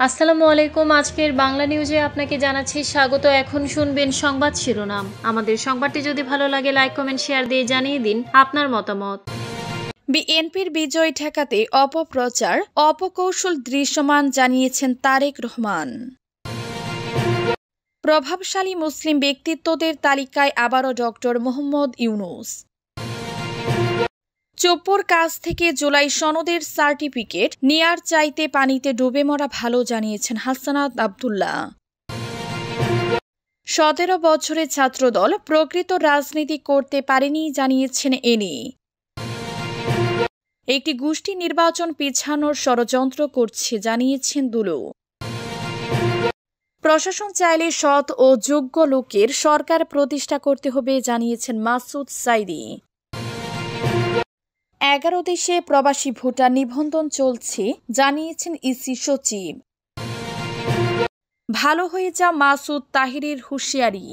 আসসালামু আলাইকুম। আজকের বাংলা নিউজে আপনাকে জানাচ্ছি স্বাগত। এখন শুনবেন সংবাদ শিরোনাম। আমাদের সংবাদটি যদি ভালো লাগে লাইক কমেন্ট শেয়ার দিয়ে জানিয়ে দিন আপনার মতামত। বিএনপির বিজয় ঠেকাতে অপপ্রচার অপকৌশল দৃশ্যমান জানিয়েছেন তারেক রহমান। প্রভাবশালী মুসলিম ব্যক্তিত্বদের তালিকায় আবারও ডক্টর মোহাম্মদ ইউনূস। চোপ্পোর কাছ থেকে জুলাই সনদের সার্টিফিকেট নেয়ার চাইতে পানিতে ডুবে মরা ভালো জানিয়েছেন হাসানাত আব্দুল্লাহ। 17 বছরের ছাত্রদল প্রকৃত রাজনীতি করতে পারেনি জানিয়েছেন এনি। একটি গোষ্ঠী নির্বাচন পিছানোর ষড়যন্ত্র করছে জানিয়েছেন দুলু। প্রশাসন চাইলে সৎ ও যোগ্য লোকের সরকার প্রতিষ্ঠা করতে হবে জানিয়েছেন মাসুদ সাইদি। 11 দেশে প্রবাসী ভোটার নিবন্ধন চলছে জানিয়েছেন ইসি সচিব। ভালো হয়ে যা মাসুদ তাহিরের হুঁশিয়ারি।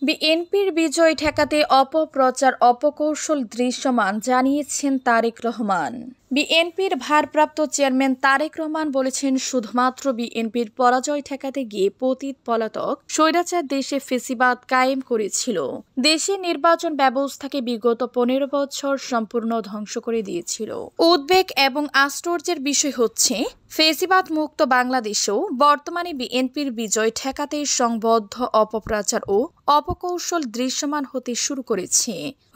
বিএনপির বিজয় ঠেকাতে অপপ্রচার অপকৌশল দৃশ্যমান জানিয়েছেন তারেক রহমান। বিএনপির ভারপ্রাপ্ত চেয়ারম্যান তারেক রহমান বলেছেন, শুধুমাত্র বিএনপির পরাজয় ঠেকাতে গিয়ে পতিত পলাতক স্বৈরাচার দেশে ফেসিবাদ কায়েম করেছিল। দেশের নির্বাচন ব্যবস্থাকে বিগত 15 বছর সম্পূর্ণ ধ্বংস করে দিয়েছিল। উদ্বেগ এবং আশ্চর্যের বিষয় হচ্ছে, ফেসিবাদ মুক্ত বাংলাদেশেও বর্তমানে বিএনপির বিজয় ঠেকাতে সংবদ্ধ অপপ্রচার ও অপকৌশল দৃশ্যমান হতে শুরু করেছে।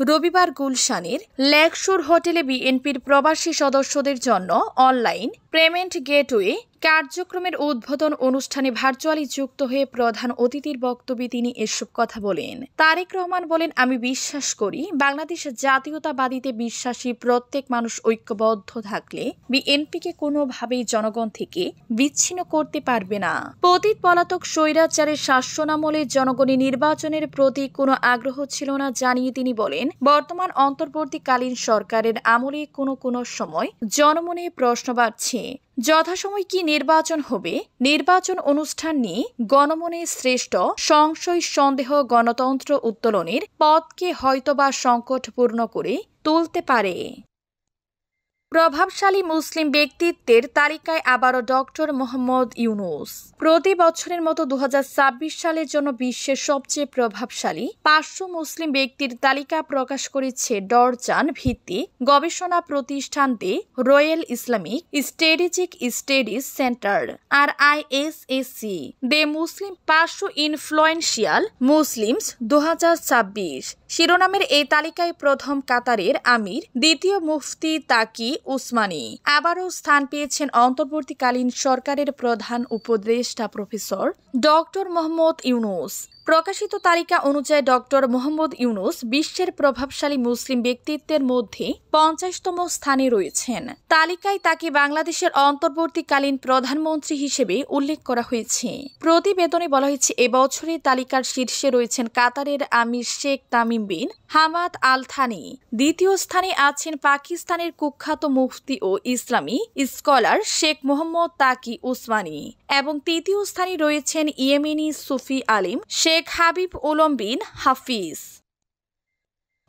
রবিবার গুলশানের লেকশোর হোটেলে বিএনপির প্রবাসী সদস্যদের জন্য অনলাইন পেমেন্ট গেটওয়ে কার্যক্রমের উদ্বোধন অনুষ্ঠানে ভার্চুয়ালি যুক্ত হয়ে প্রধান অতিথির বক্তব্যে তিনি এসব কথা বলেন। তারেক রহমান বলেন, আমি বিশ্বাস করি বাংলাদেশ জাতীয়তাবাদীতে বিশ্বাসী প্রত্যেক মানুষ ঐক্যবদ্ধ থাকলে বিএনপিকে কোনোভাবেই জনগণ থেকে বিচ্ছিন্ন করতে পারবে না। পতিত পলাতক স্বৈরাচারের শাসনামলে জনগণের নির্বাচনের প্রতি কোনো আগ্রহ ছিল না জানিয়ে তিনি বলেন, বর্তমান অন্তর্বর্তীকালীন সরকারের আমলে কোনো সময় জনমনে প্রশ্ন বাড়ছে, যথাসময় কি নির্বাচন হবে? নির্বাচন অনুষ্ঠান নিয়ে গণমনে শ্রেষ্ঠ সংশয় সন্দেহ গণতন্ত্র উত্তোলনের পথকে হয়তোবা সংকটপূর্ণ করে তুলতে পারে। প্রভাবশালী মুসলিম ব্যক্তিত্বের তালিকায় আবারও ডক্টর মোহাম্মদ ইউনূস। প্রতি বছরের মতো 2026 সালের জন্য বিশ্বের সবচেয়ে প্রভাবশালী 500 মুসলিম ব্যক্তির তালিকা প্রকাশ করেছে ডরজান ভিত্তিক গবেষণা প্রতিষ্ঠান the royal Islamic strategic studies centre RISSC। The Muslim 500 influential Muslims 2026 শিরোনামের এই তালিকায় প্রথম কাতারের আমির, দ্বিতীয় মুফতি তাকি উসমানী। আবারও স্থান পেয়েছেন অন্তর্বর্তীকালীন সরকারের প্রধান উপদেষ্টা প্রফেসর ডক্টর মোহাম্মদ ইউনূস। প্রকাশিত তালিকা অনুযায়ী ডক্টর মোহাম্মদ ইউনূস বিশ্বের প্রভাবশালী মুসলিম ব্যক্তিত্বের মধ্যে 50তম স্থানে রয়েছেন। তালিকায় তাকে বাংলাদেশের অন্তর্বর্তীকালীন প্রধানমন্ত্রী হিসেবে উল্লেখ করা হয়েছে। প্রতিবেদনে বলা হয়েছে, এবছরের তালিকার শীর্ষে রয়েছেন কাতারের আমির শেখ Tamim bin Hamad Al Thani. দ্বিতীয় স্থানে আছেন পাকিস্তানের কুখ্যাত মুফতি ও ইসলামী স্কলার শেখ মোহাম্মদ তাকি উসমানী এবং তৃতীয় স্থানে রয়েছেন ইয়েমেনি সুফি আলিম শেখ হাবিব উলম বিন হাফিজ।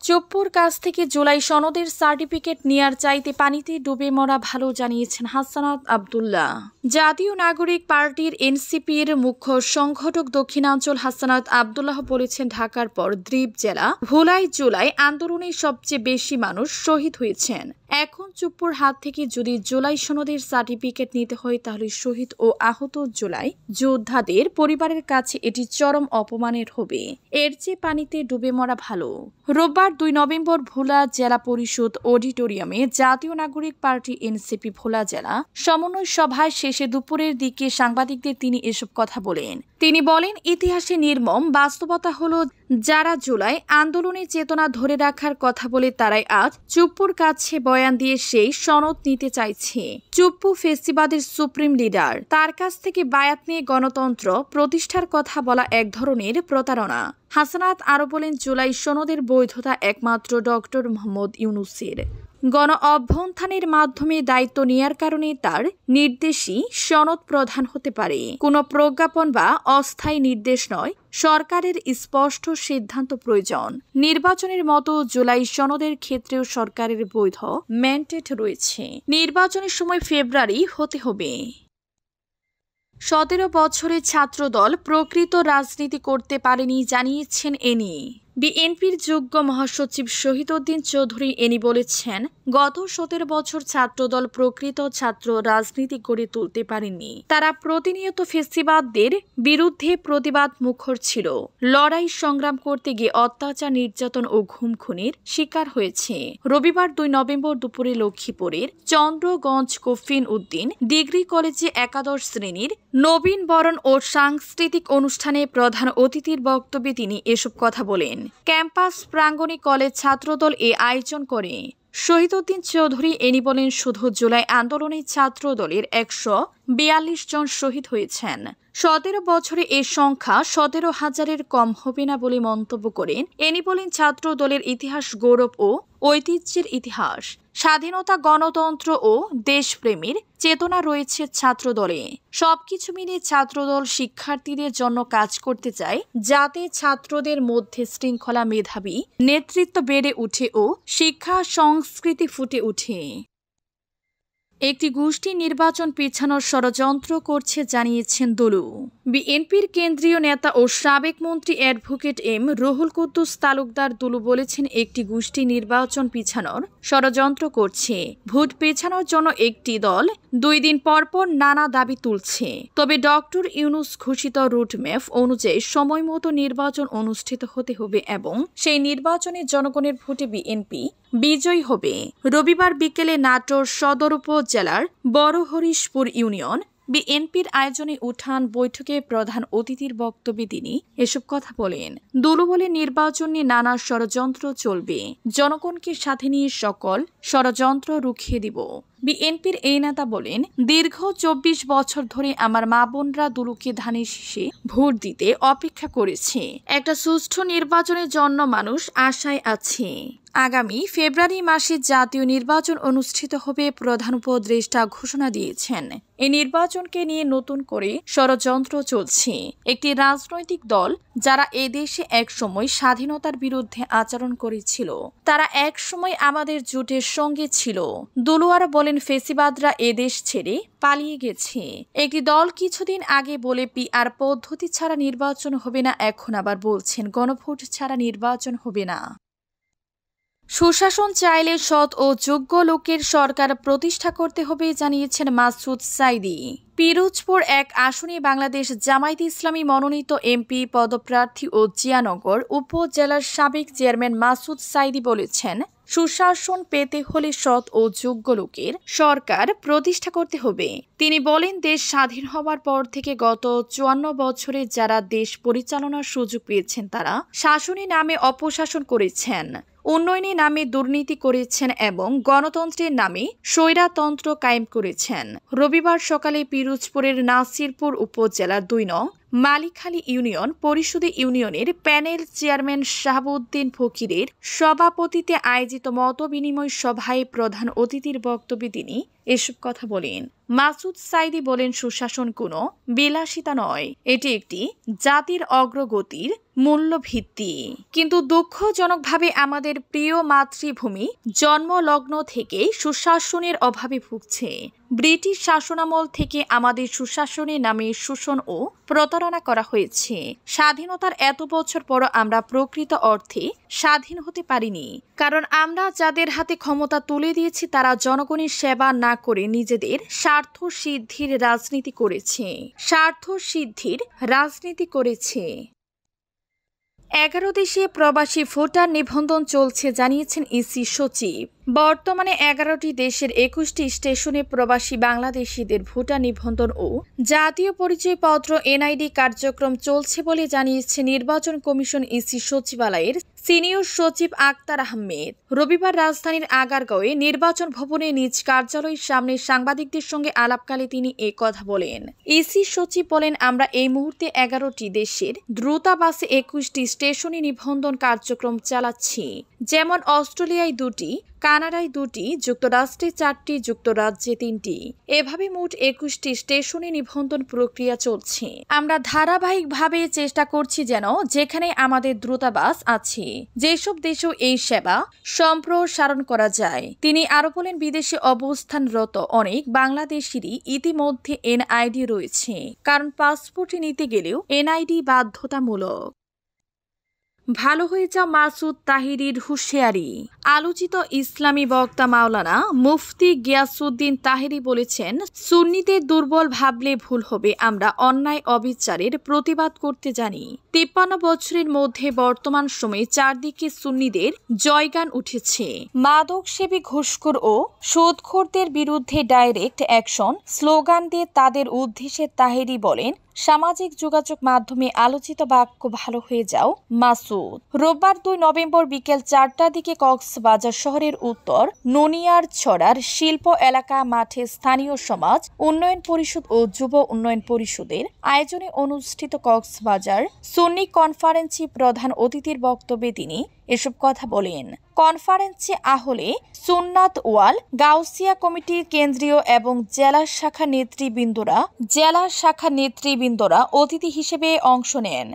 চোপ্পোর কাছ থেকে জুলাই সনদের সার্টিফিকেট নেয়ার চাইতে পানিতে ডুবে মরা ভালো জানিয়েছেন হাসানাত আব্দুল্লাহ। জাতীয় নাগরিক পার্টির এনসিপির মুখ্য সংগঠক দক্ষিণাঞ্চল হাসানাত আব্দুল্লাহ বলেছেন, ঢাকার পর দ্বীপ জেলা ভোলায় জুলাই আন্দোলনে সবচেয়ে বেশি মানুষ শহীদ হয়েছেন। এখন চোপ্পোর হাত থেকে যদি জুলাই সনদের সার্টিফিকেট নিতে হয় তাহলে শহীদ ও আহত জুলাই যোদ্ধাদের পরিবারের কাছে এটি চরম অপমানের হবে। এর চেয়ে পানিতে ডুবে মরা ভালো। রোববার 2 নভেম্বর ভোলা জেলা পরিষদ অডিটোরিয়ামে জাতীয় নাগরিক পার্টি এনসিপি ভোলা জেলা সমন্বয় সভায় শেষে দুপুরের দিকে সাংবাদিকদের তিনি এসব কথা বলেন। তিনি বলেন, ইতিহাসে নির্মম বাস্তবতা হলো, যারা জুলাই আন্দোলনের চেতনা ধরে রাখার কথা বলে তারাই আজ চোপ্পোর কাছে বয়ান দিয়ে সেই সনদ নিতে চাইছে। চোপ্পো ফেসিবাদের সুপ্রিম লিডার, তার কাছ থেকে বায়াত নিয়ে গণতন্ত্র প্রতিষ্ঠার কথা বলা এক ধরনের প্রতারণা। হাসানাত আরও বলেন, জুলাই সনদের বৈধতা একমাত্র ডক্টর মোহাম্মদ ইউনূসের। গণ অভ্যুত্থানের মাধ্যমে দায়িত্ব নেয়ার কারণে তার নির্দেশই সনদ প্রধান হতে পারে, কোনো প্রজ্ঞাপন বা অস্থায়ী নির্দেশ নয়। সরকারের স্পষ্ট সিদ্ধান্ত প্রয়োজন। নির্বাচনের মতো জুলাই সনদের ক্ষেত্রেও সরকারের বৈধ ম্যান্ডেট রয়েছে। নির্বাচনের সময় ফেব্রুয়ারি হতে হবে। 17 বছরের ছাত্রদল প্রকৃত রাজনীতি করতে পারেনি জানিয়েছেন এনি। বিএনপির যুগ্ম মহাসচিব শহীদউদ্দিন চৌধুরী এনি বলেছেন, গত 17 বছর ছাত্রদল প্রকৃত ছাত্র রাজনীতি গড়ে তুলতে পারেনি। তারা প্রতিনিয়ত ফেসিবাদদের বিরুদ্ধে প্রতিবাদ মুখর ছিল, লড়াই সংগ্রাম করতে গিয়ে অত্যাচার, নির্যাতন ও ঘুম খুনের শিকার হয়েছে। রবিবার 2 নভেম্বর দুপুরে লক্ষ্মীপুরের চন্দ্রগঞ্জ কফিন উদ্দিন ডিগ্রি কলেজে একাদশ শ্রেণীর নবীন বরণ ও সাংস্কৃতিক অনুষ্ঠানে প্রধান অতিথির বক্তব্যে তিনি এসব কথা বলেন। ক্যাম্পাস প্রাঙ্গণে কলেজ ছাত্রদল এ আয়োজন করে। শহীদউদ্দিন চৌধুরী এনি বলেন, শুধু জুলাই আন্দোলনে ছাত্রদলের 142 জন শহীদ হয়েছেন। 17 বছরে এ সংখ্যা 17,000-এর কম হবে না বলে মন্তব্য করেন। এনি বলেন, ছাত্র দলের ইতিহাস গৌরব ও ঐতিহ্যের ইতিহাস। স্বাধীনতা, গণতন্ত্র ও দেশপ্রেমের চেতনা রয়েছে ছাত্রদলে। সবকিছু মিলিয়ে ছাত্রদল শিক্ষার্থীদের জন্য কাজ করতে চায়, যাতে ছাত্রদের মধ্যে শৃঙ্খলা, মেধাবী নেতৃত্ব বেড়ে উঠে ও শিক্ষা সংস্কৃতি ফুটে ওঠে। একটি গোষ্ঠী নির্বাচন পিছানোর ষড়যন্ত্র করছে জানিয়েছেন দুলু। বিএনপির কেন্দ্রীয় নেতা ও সাবেক মন্ত্রী অ্যাডভোকেট এম রুহুল কুদ্দুস তালুকদার দুলু বলেছেন, একটি গোষ্ঠী নির্বাচন পিছানোর ষড়যন্ত্র করছে। ভোট পেছানোর জন্য একটি দল 2 দিন পরপর নানা দাবি তুলছে। তবে ডক্টর ইউনূস ঘোষিত রুটম্যাপ অনুযায়ী সময় মতো নির্বাচন অনুষ্ঠিত হতে হবে এবং সেই নির্বাচনে জনগণের ভোটে বিএনপি বিজয়ী হবে। রবিবার বিকেলে নাটোর সদর উপজেলার বড়হরিশপুর ইউনিয়ন বিএনপির আয়োজনে উঠান বৈঠকে প্রধান অতিথির বক্তব্যে তিনি এসব কথা বলেন। দুলু বলে, নির্বাচন নিয়ে নানা ষড়যন্ত্র চলবে, জনগণকে সাথে নিয়ে সকল ষড়যন্ত্র রুখিয়ে দিব। বিএনপির এই নেতা বলেন, দীর্ঘ 24 বছর ধরে আমার মা বোনরা দুলুকে ধানের শীষে ভোট দিতে অপেক্ষা করেছে। একটা সুষ্ঠু নির্বাচনের জন্য মানুষ আশায় আছে। আগামী ফেব্রুয়ারি মাসে জাতীয় নির্বাচন অনুষ্ঠিত হবে, প্রধান উপদেষ্টা ঘোষণা দিয়েছেন। এই নির্বাচনকে নিয়ে নতুন করে ষড়যন্ত্র চলছে। একটি রাজনৈতিক দল যারা এদেশে একসময় স্বাধীনতার বিরুদ্ধে আচরণ করেছিল, তারা একসময় আমাদের জোটের সঙ্গে ছিল। দুলুয়ার বলেন, ফেসিবাদরা এদেশ ছেড়ে পালিয়ে গেছে। একটি দল কিছুদিন আগে বলে পিআর পদ্ধতি ছাড়া নির্বাচন হবে না, এখন আবার বলছেন গণভোট ছাড়া নির্বাচন হবে না। সুশাসন চাইলে সৎ ও যোগ্য লোকের সরকার প্রতিষ্ঠা করতে হবে জানিয়েছেন মাসুদ সাইদি। পিরোজপুর 1 আসনে বাংলাদেশ জামায়াতে ইসলামী মনোনীত এমপি পদপ্রার্থী ও জিয়ানগর উপজেলার সাবেক চেয়ারম্যান মাসুদ সাইদি বলেছেন, সুশাসন পেতে হলে সৎ ও যোগ্য লোকের সরকার প্রতিষ্ঠা করতে হবে। তিনি বলেন, দেশ স্বাধীন হওয়ার পর থেকে গত 54 বছরে যারা দেশ পরিচালনার সুযোগ পেয়েছেন, তারা শাসনের নামে অপশাসন করেছেন, উন্নয়নের নামে দুর্নীতি করেছেন এবং গণতন্ত্রের নামে স্বৈরতন্ত্র কায়েম করেছেন। রবিবার সকালে পিরোজপুরের নাসিরপুর উপজেলার 2 নং মালিখালী ইউনিয়ন পরিষদে ইউনিয়নের প্যানেল চেয়ারম্যান শাহাবুদ্দিন ফকিরের সভাপতিত্বে আয়োজিত মতবিনিময় সভায় প্রধান অতিথির বক্তব্যে তিনি এসব কথা বলেন। মাসুদ সাইদি বলেন, সুশাসন কোনো বিলাসিতা নয়, এটি একটি জাতির অগ্রগতির মূল্যভিত্তি। কিন্তু দুঃখজনকভাবে আমাদের প্রিয় মাতৃভূমি জন্মলগ্ন থেকে সুশাসনের অভাবে ভুগছে। ব্রিটিশ শাসনামল থেকে আমাদের সুশাসনের নামে শোষণ ও প্রতারণা করা হয়েছে। স্বাধীনতার এত বছর পরও আমরা প্রকৃত অর্থে স্বাধীন হতে পারিনি, কারণ আমরা যাদের হাতে ক্ষমতা তুলে দিয়েছি তারা জনগণের সেবা না করে নিজেদের স্বার্থ সিদ্ধির রাজনীতি করেছে। 11 দেশে প্রবাসী ভোটার নিবন্ধন চলছে জানিয়েছেন ইসি সচিব। বর্তমানে 11টি দেশের 21টি স্টেশনে প্রবাসী বাংলাদেশিদের ভোটার নিবন্ধন ও জাতীয় পরিচয়পত্র এনআইডি কার্যক্রম চলছে বলে জানিয়েছে নির্বাচন কমিশন ইসি সচিবালয়ের সিনিয়র সচিব আক্তার আহমেদ রবিবার রাজধানীর আগারগাঁওয়ে নির্বাচন ভবনে নিজ কার্যালয়ের সামনে সাংবাদিকদের সঙ্গে আলাপকালে তিনি এই কথা বলেন। ইসি সচিব বলেন, আমরা এই মুহূর্তে 11টি দেশের দ্রুতাবাসে 21টি স্টেশনে নিবন্ধন কার্যক্রম চালাচ্ছি, যেমন অস্ট্রেলিয়ায় 2টি, কানাডায় 2টি, যুক্তরাষ্ট্রে 4টি, যুক্তরাজ্যে 3টি। এভাবে মোট 21টি স্টেশনে নিবন্ধন প্রক্রিয়া চলছে। আমরা ধারাবাহিকভাবে চেষ্টা করছি যেন যেখানে আমাদের দ্রুতাবাস আছে যেসব দেশেও এই সেবা সম্প্রসারণ করা যায়। তিনি আরো বলেন, বিদেশে অবস্থানরত অনেক বাংলাদেশিরই ইতিমধ্যে এনআইডি রয়েছে, কারণ পাসপোর্ট নিতে গেলেও এনআইডি বাধ্যতামূলক। ভালো হয়ে যাও মাসুদ তাহিরির হুঁশিয়ারি। আলোচিত ইসলামী বক্তা মাওলানা মুফতি গিয়াসউদ্দিন তাহিরি বলেছেন, সুন্নিদের দুর্বল ভাবলে ভুল হবে। আমরা অন্যায় অবিচারের প্রতিবাদ করতে জানি। 53 বছরের মধ্যে বর্তমান সময়ে চারদিকে সুন্নিদের জয়গান উঠেছে। মাদকসেবী, ঘুষখোর ও সুদখোরদের বিরুদ্ধে ডাইরেক্ট অ্যাকশন স্লোগান দিয়ে তাদের উদ্দেশ্যে তাহিরি বলেন, সামাজিক যোগাযোগ মাধ্যমে আলোচিত বাক্য ভালো হয়ে যাও মাসুদ। রোববার 2 নভেম্বর বিকেল 4টার দিকে কক্সবাজার শহরের উত্তর ননিয়ার ছড়ার শিল্প এলাকা মাঠে স্থানীয় সমাজ উন্নয়ন পরিষদ ও যুব উন্নয়ন পরিষদের আয়োজনে অনুষ্ঠিত কক্সবাজার সুন্নি কনফারেন্সে প্রধান অতিথির বক্তব্যে তিনি এসব কথা বলেন। কনফারেন্সে আহলে সুন্নাত ওয়াল গাউসিয়া কমিটির কেন্দ্রীয় এবং জেলা শাখা নেতৃবৃন্দরা অতিথি হিসেবে অংশ নেন।